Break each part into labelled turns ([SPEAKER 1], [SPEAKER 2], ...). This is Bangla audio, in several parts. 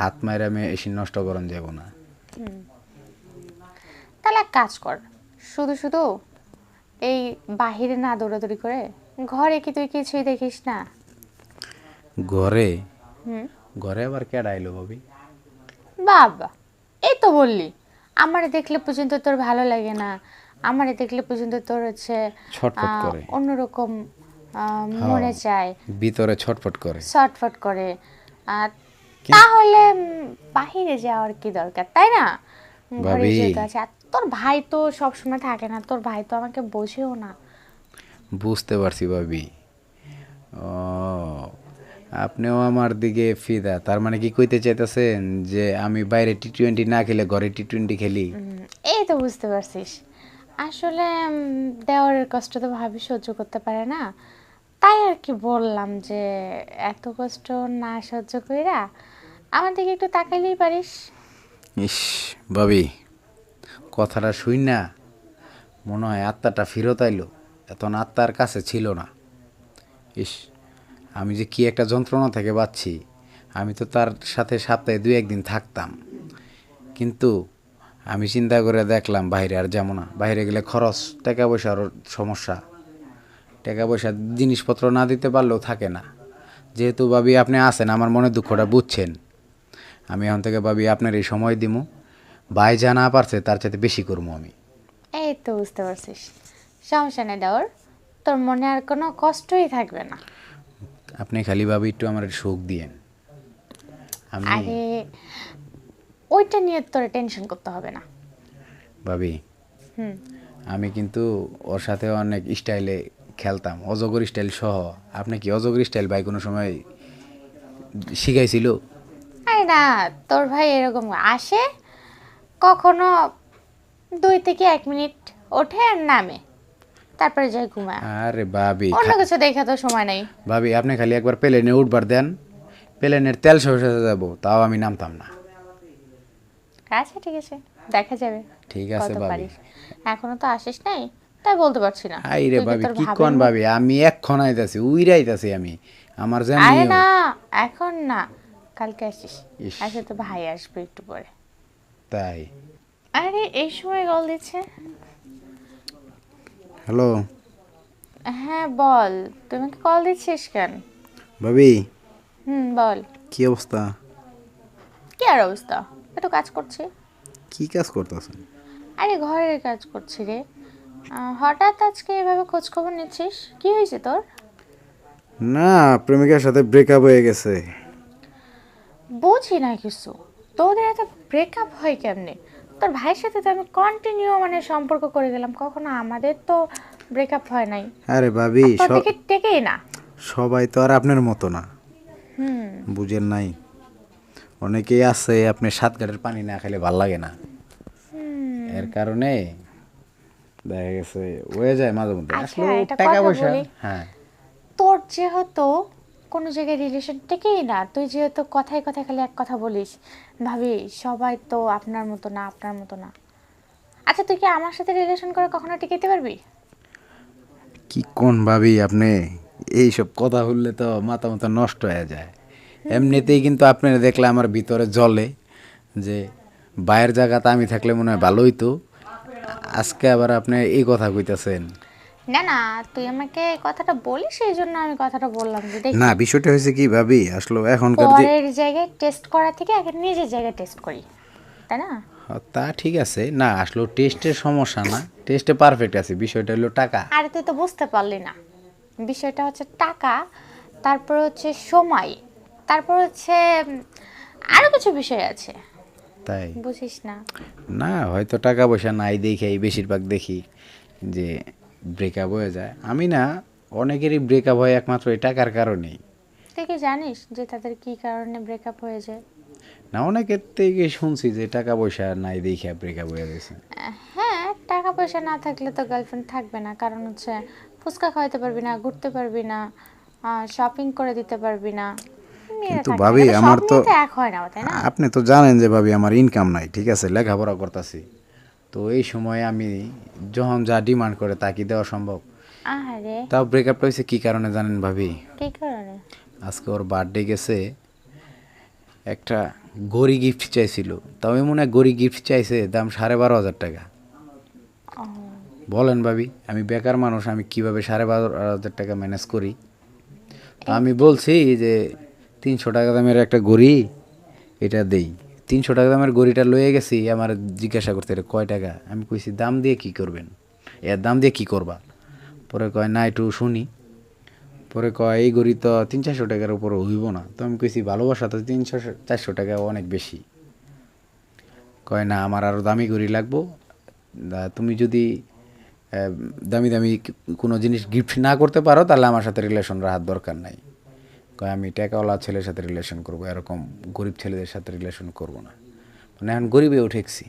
[SPEAKER 1] হাত মাইরা মেশিন নষ্ট করন যাব না।
[SPEAKER 2] তাহলে এক কাজ কর, শুধু শুধু এই বাহিরে না দৌড়াদৌড়ি করে ঘরে কি তুই কিছুই দেখিস না?
[SPEAKER 1] ঘরে
[SPEAKER 2] হুম।
[SPEAKER 1] ঘরে আবার কেডা আইলো ভাবি?
[SPEAKER 2] বাবা, এই তো বললি আমারে দেখলে পর্যন্ত তোর ভালো লাগে না, আমারে দেখলে পর্যন্ত তোর হচ্ছে
[SPEAKER 1] ছটফট করে।
[SPEAKER 2] অন্যরকম
[SPEAKER 1] হ্যাঁ,
[SPEAKER 2] মনে চায়,
[SPEAKER 1] ভিতরে ছটফট করে।
[SPEAKER 2] ছটফট করে। আর তাহলে বাহিরে যাওয়ার কি দরকার, তাই না? ঘরে
[SPEAKER 1] ভাবি
[SPEAKER 2] যেহেতু আছে, আর তোর ভাই তো সবসময় থাকে না, তোর ভাই তো আমাকে বোঝেও না।
[SPEAKER 1] বুঝতে পারছি ভাবি। ও, আপনিও আমার দিকে ফিদা, তার মানে কি কইতে চাইতেছেন যে আমি বাইরে টি-20 না খেলে ঘরে টি-20 খেলি?
[SPEAKER 2] এই তো বুঝতে পারছিস, আসলে দেওয়ারের কষ্ট তো ভাবি সহ্য করতে পারে না, তাই আর কি বললাম যে এত কষ্ট না সহ্য কইরা আমার দিকে একটু তাকাইলেই পারিস।
[SPEAKER 1] ইস ভাবি, কথাটা শুই না মনে হয় আত্মাটা ফেরত আইলো, এখন আত্মার কাছে ছিল না। ইস, আমি যে কি একটা যন্ত্রণা থেকে বাঁচছি। আমি তো তার সাথে সপ্তাহে 2-1 দিন থাকতাম, কিন্তু আমি চিন্তা করে দেখলাম বাইরে আর যাবো না। বাইরে গেলে খরচ, টাকা পয়সার সমস্যা, টাকা পয়সা জিনিসপত্র না দিতে পারলেও থাকে না। যেহেতু ভাবি আপনি আছেন, আমার মনে দুঃখটা বুঝছেন, আমি এখন থেকে ভাবি আপনার এই সময় দিমু। ভাই যা না পারছে তার চাইতে বেশি করবো আমি।
[SPEAKER 2] এই তো বুঝতে পারছিস, সমস্যা নেই দেওর, তোর মনে আর কোনো কষ্টই থাকবে না।
[SPEAKER 1] আপনি খালি ভাবি একটু আমার সুখ দিয়েন। আমি
[SPEAKER 2] আরে ওইটা নিয়ে তোর টেনশন করতে হবে না।
[SPEAKER 1] ভাবি,
[SPEAKER 2] হুম।
[SPEAKER 1] আমি কিন্তু ওর সাথে অনেক স্টাইলে খেলতাম, অজগর স্টাইল সহ। আপনি কি অজগর স্টাইল ভাই কোনো সময় শিখাইছিল?
[SPEAKER 2] আরে না, তোর ভাই এরকম আসে কখনো 2 থেকে 1 মিনিট ওঠে আর নামে, তারপরে যায় ঘুমায়,
[SPEAKER 1] আরে ভাবি,
[SPEAKER 2] অন্য কিছু দেখা তো সময় নাই।
[SPEAKER 1] ভাবি আপনি খালি একবার প্লেনে উঠবার দেন, প্লেনের তেল শেষ হয়ে যাবো, তাও আমি নামতাম না।
[SPEAKER 2] আচ্ছা ঠিক আছে, দেখা যাবে
[SPEAKER 1] ঠিক আছে
[SPEAKER 2] কত
[SPEAKER 1] ভাবি।
[SPEAKER 2] পারিস। এখনো তো আসিস নাই, তাই বলতে পারছি না।
[SPEAKER 1] হাই রে
[SPEAKER 2] তুই কি
[SPEAKER 1] ভাবি,
[SPEAKER 2] তোর
[SPEAKER 1] কি
[SPEAKER 2] ভাবির
[SPEAKER 1] কোন ভাবি, আমি এক্ষণ আইতাছি, উইরাইতাছি আমি, আমার যেমনি
[SPEAKER 2] আরে না,
[SPEAKER 1] হোক।
[SPEAKER 2] এখন না, কালকে আসিস।
[SPEAKER 1] ইস,
[SPEAKER 2] আসে তো ভাই আসবে একটু পরে।
[SPEAKER 1] তাই?
[SPEAKER 2] আরে এই সময় কল দিচ্ছে।
[SPEAKER 1] হ্যালো
[SPEAKER 2] হ্যাঁ বল, তুই আমাকে কল দিচ্ছিস কেন?
[SPEAKER 1] ভাবি,
[SPEAKER 2] বল।
[SPEAKER 1] কি অবস্থা?
[SPEAKER 2] কি আর অবস্থা, একটু কাজ করছি।
[SPEAKER 1] কি কাজ করতেছেন?
[SPEAKER 2] আরে ঘরের কাজ করছি রে। হঠাৎ আজকে এভাবে খোঁজ খবর নিচ্ছিস, কি হয়েছে তোর?
[SPEAKER 1] না, প্রেমিকার সাথে ব্রেকআপ হয়ে গেছে।
[SPEAKER 2] বুঝি না কিছু, তোদের এত ব্রেকআপ হয় কেমনে? তোর ভাইয়ের সাথে তো আমি কন্টিনিউ মানে সম্পর্ক করে গেলাম, কখনো আমাদের তো ব্রেকআপ হয় নাই।
[SPEAKER 1] আরে ভাবি,
[SPEAKER 2] আর তোর দিকে টেকেই না।
[SPEAKER 1] সবাই তো আর আপনার মতো না, বুঝেন নাই? অনেকেই আছে আপনি 7 ঘাটের পানি না খেলে ভাল লাগে না, এর কারণে দেখা গেছে হয়ে যায় মাঝে মধ্যে।
[SPEAKER 2] আচ্ছা
[SPEAKER 1] আসলে
[SPEAKER 2] এটা
[SPEAKER 1] টাকা
[SPEAKER 2] কথা
[SPEAKER 1] পয়সা,
[SPEAKER 2] বলি,
[SPEAKER 1] হ্যাঁ।
[SPEAKER 2] তোর যেহেতু কোনো জায়গায় রিলেশন টেকেই না, তুই যেহেতু কথায় কথায় খালি এক কথা বলিস, ভাবি সবাই তো আপনার মতো না, আপনার মতো না। আচ্ছা তুই কি আমার সাথে রিলেশন করে কখনো টিকাইতে পারবি?
[SPEAKER 1] কি কোন ভাবি আপনি, এইসব কথা বললে তো মাথা মাথা নষ্ট হয়ে যায়। এমনিতেই কিন্তু আপনারা দেখলে আমার ভিতরে জ্বলে যে বাইরের জায়গাতে আমি থাকলে মনে হয় ভালোই তো, আজকে আবার আপনি এই কথা কইতাছেন।
[SPEAKER 2] না না, তুই আমাকে এই কথাটা বলিস, এই জন্য আমি কথাটা বললাম যে
[SPEAKER 1] না,
[SPEAKER 2] দেখি
[SPEAKER 1] বিষয়টা হয়েছে কি ভাবি, আসলে এখনকার যে
[SPEAKER 2] পরের জায়গায় টেস্ট করা থেকে আগে নিজের জায়গায় টেস্ট করি, তাই না?
[SPEAKER 1] তা ঠিক আছে, না আসলে টেস্টের সমস্যা না, টেস্টে পারফেক্ট আছে, বিষয়টা হলো টাকা।
[SPEAKER 2] আরে তুই তো বুঝতে পারলি না, বিষয়টা হচ্ছে টাকা, তারপর হচ্ছে সময়, তারপর হচ্ছে আরো কিছু বিষয় আছে,
[SPEAKER 1] তাই?
[SPEAKER 2] বুঝিস না।
[SPEAKER 1] না, হয়তো টাকা পয়সা নাই দেখেই বেশিরভাগ দেখি যে ব্রেকআপ হয়ে যায়। আমি না, অনেকেরই ব্রেকআপ হয় একমাত্র এই টাকার কারণেই।
[SPEAKER 2] তুই কি জানিস যে তাদের কি কারণে ব্রেকআপ হয়ে যায়?
[SPEAKER 1] না, অনেকের থেকে শুনছি যে টাকা পয়সা নাই দেখে ব্রেকআপ হয়ে গেছে।
[SPEAKER 2] হ্যাঁ, টাকা পয়সা না থাকলে তো গার্লফ্রেন্ড থাকবে না, কারণ হচ্ছে ফুচকা খাওয়াতে পারবি না, ঘুরতে পারবি না, শপিং করে দিতে পারবি না, মেয়েরা
[SPEAKER 1] কিন্তু
[SPEAKER 2] থাকে না,
[SPEAKER 1] ভাবি
[SPEAKER 2] কিন্তু সব
[SPEAKER 1] আমার তো,
[SPEAKER 2] মেয়ে তো এক হয় না, তাই না?
[SPEAKER 1] আপনি তো জানেন যে ভাবি আমার ইনকাম নাই, ঠিক আছে, লেখাপড়া করতেছি, তো এই সময় আমি যখন যা ডিমান্ড করে তা কি দেওয়া সম্ভব?
[SPEAKER 2] আরে
[SPEAKER 1] তাও ব্রেকআপটা হয়েছে কী কারণে জানেন ভাবি?
[SPEAKER 2] কি কারণে?
[SPEAKER 1] আজকে ওর বার্থডে গেছে, একটা গড়ি গিফট চাইছিল, তবে মনে হয় গড়ি গিফট চাইছে দাম 12,500 টাকা। বলেন ভাবি, আমি বেকার মানুষ, আমি কিভাবে 12,500 টাকা ম্যানেজ করি? তো আমি বলছি যে 300 টাকা দামের একটা গড়ি এটা দেই। 300 টাকা দামের গড়িটা লয়ে গেছি, আমার জিজ্ঞাসা করতে এটা কয় টাকা, আমি কইছি দাম দিয়ে কি করবেন, এর দাম দিয়ে কি করবা? পরে কয় না একটু শুনি। পরে কয় এই গড়ি তো 300-400 টাকার উপর হইব না। তো আমি কইছি ভালোবাসা তো 300-400 টাকা অনেক বেশি। কয় না আমার আরও দামি গড়ি লাগবো, তুমি যদি দামি দামি কোনো জিনিস গিফট না করতে পারো তাহলে আমার সাথে রিলেশন রাখার দরকার নাই। কয় আমি টাকাওয়ালা ছেলের সাথে রিলেশন করবো, এরকম গরিব ছেলেদের সাথে রিলেশন করবো না। মানে এখন গরিবে উঠেছি,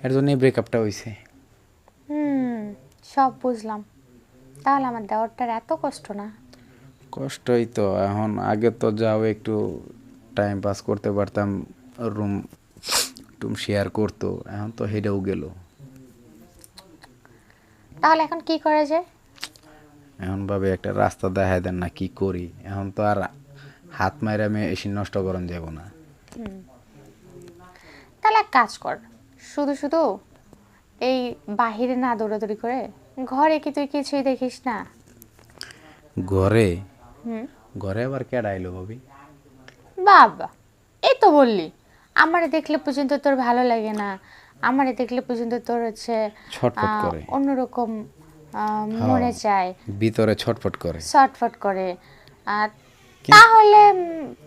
[SPEAKER 1] এর জন্যই ব্রেকআপটা হয়েছে।
[SPEAKER 2] সব বুঝলাম। তাহলে আমার দেওয়ারটার এত কষ্ট না?
[SPEAKER 1] কষ্টই তো। এখন আগে তো যাও একটু টাইম পাস করতে পারতাম, রুম টুম শেয়ার করতো, এখন তো হেডেও গেল।
[SPEAKER 2] তাহলে এখন কি করা যায়?
[SPEAKER 1] এখন ভাবে একটা রাস্তা দেখায় দেন না, কি করি? এখন তো আর হাত মাইরা মেশিন নষ্ট করন যাব না।
[SPEAKER 2] তাহলে এক কাজ কর, শুধু শুধু এই বাহিরে না দৌড়াদৌড়ি করে ঘরে কি তুই কিছুই দেখিস না?
[SPEAKER 1] ঘরে?
[SPEAKER 2] হুম।
[SPEAKER 1] ঘরে আবার কেডা আইলো ভাবি?
[SPEAKER 2] বাবা, এই তো বললি আমারে দেখলে পর্যন্ত তোর ভালো লাগে না, আমারে দেখলে পর্যন্ত তোর হচ্ছে
[SPEAKER 1] ছটফট করে।
[SPEAKER 2] অন্যরকম
[SPEAKER 1] হ্যাঁ,
[SPEAKER 2] মনে চায়,
[SPEAKER 1] ভিতরে ছটফট করে।
[SPEAKER 2] শর্টফট করে। আর তাহলে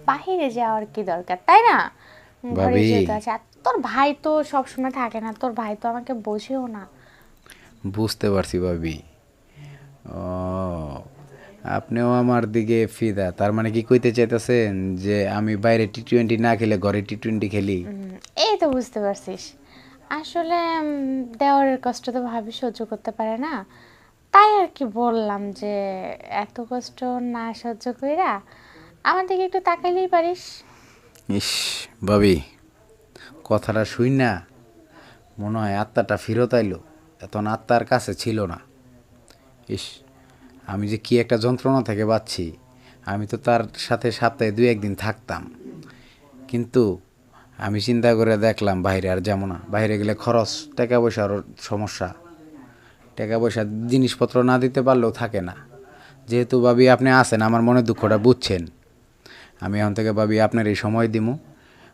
[SPEAKER 2] বাহিরে যাওয়ার কি দরকার, তাই না? ঘরে
[SPEAKER 1] ভাবি
[SPEAKER 2] যেহেতু আছে, আর তোর ভাই তো সবসময় থাকে না, তোর ভাই তো আমাকে বোঝেও না।
[SPEAKER 1] বুঝতে পারছি ভাবি। ও, আপনিও আমার দিকে ফিদা, তার মানে কি কইতে চাইতেছেন যে আমি বাইরে টি-20 না খেলে ঘরে টি-20 খেলি?
[SPEAKER 2] এই তো বুঝতে পারছিস। আসলে দেওয়ারের কষ্ট তো ভাবি সহ্য করতে পারে না, তাই আর কি বললাম যে এত কষ্ট না সহ্য কইরা আমার দিকে একটু তাকাইলেই পারিস।
[SPEAKER 1] ইস ভাবি, কথাটা শুই না মনে হয় আত্মাটা ফেরত আইলো, এখন আত্মার কাছে ছিল না। ইস, আমি যে কি একটা যন্ত্রণা থেকে বাঁচছি। আমি তো তার সাথে সপ্তাহে 2-1 দিন থাকতাম, কিন্তু আমি চিন্তা করে দেখলাম বাইরে আর যাবো না। বাইরে গেলে খরচ, টাকা পয়সার সমস্যা, টাকা পয়সা জিনিসপত্র না দিতে পারলেও থাকে না। যেহেতু ভাবি আপনি আছেন, আমার মনে দুঃখটা বুঝছেন, আমি এখন থেকে ভাবি আপনার এই সময় দিমু।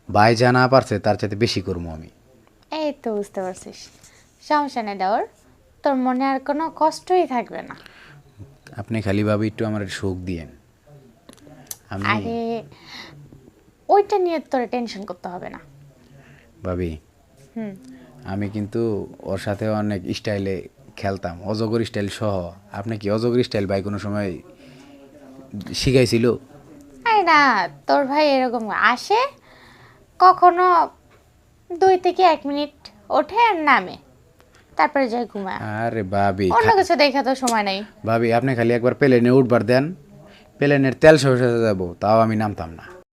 [SPEAKER 1] ভাই যা না পারছে তার চাইতে বেশি করবো আমি।
[SPEAKER 2] এই তো বুঝতে পারছিস, সমস্যা নেই দেওয়ার, তোর মনে আর কোনো কষ্টই থাকবে না।
[SPEAKER 1] আপনি খালি ভাবি একটু আমার সুখ দিয়েন। আমি
[SPEAKER 2] আরে ওইটা নিয়ে তোর টেনশন করতে হবে না।
[SPEAKER 1] ভাবি,
[SPEAKER 2] হুম।
[SPEAKER 1] আমি কিন্তু ওর সাথে অনেক স্টাইলে খেলতাম, অজগর স্টাইল সহ। আপনি কি অজগর স্টাইল ভাই কোনো সময় শিখাইছিল?
[SPEAKER 2] আরে না, তোর ভাই এরকম আসে কখনো 2 থেকে 1 মিনিট ওঠে আর নামে, তারপরে যায় ঘুমায়।
[SPEAKER 1] আরে ভাবি,
[SPEAKER 2] অন্য কিছু দেখা তো সময় নাই।
[SPEAKER 1] ভাবি আপনি খালি একবার প্লেনে উঠবার দেন, প্লেনের তেল শেষ হয়ে যাবো, তাও আমি নামতাম না।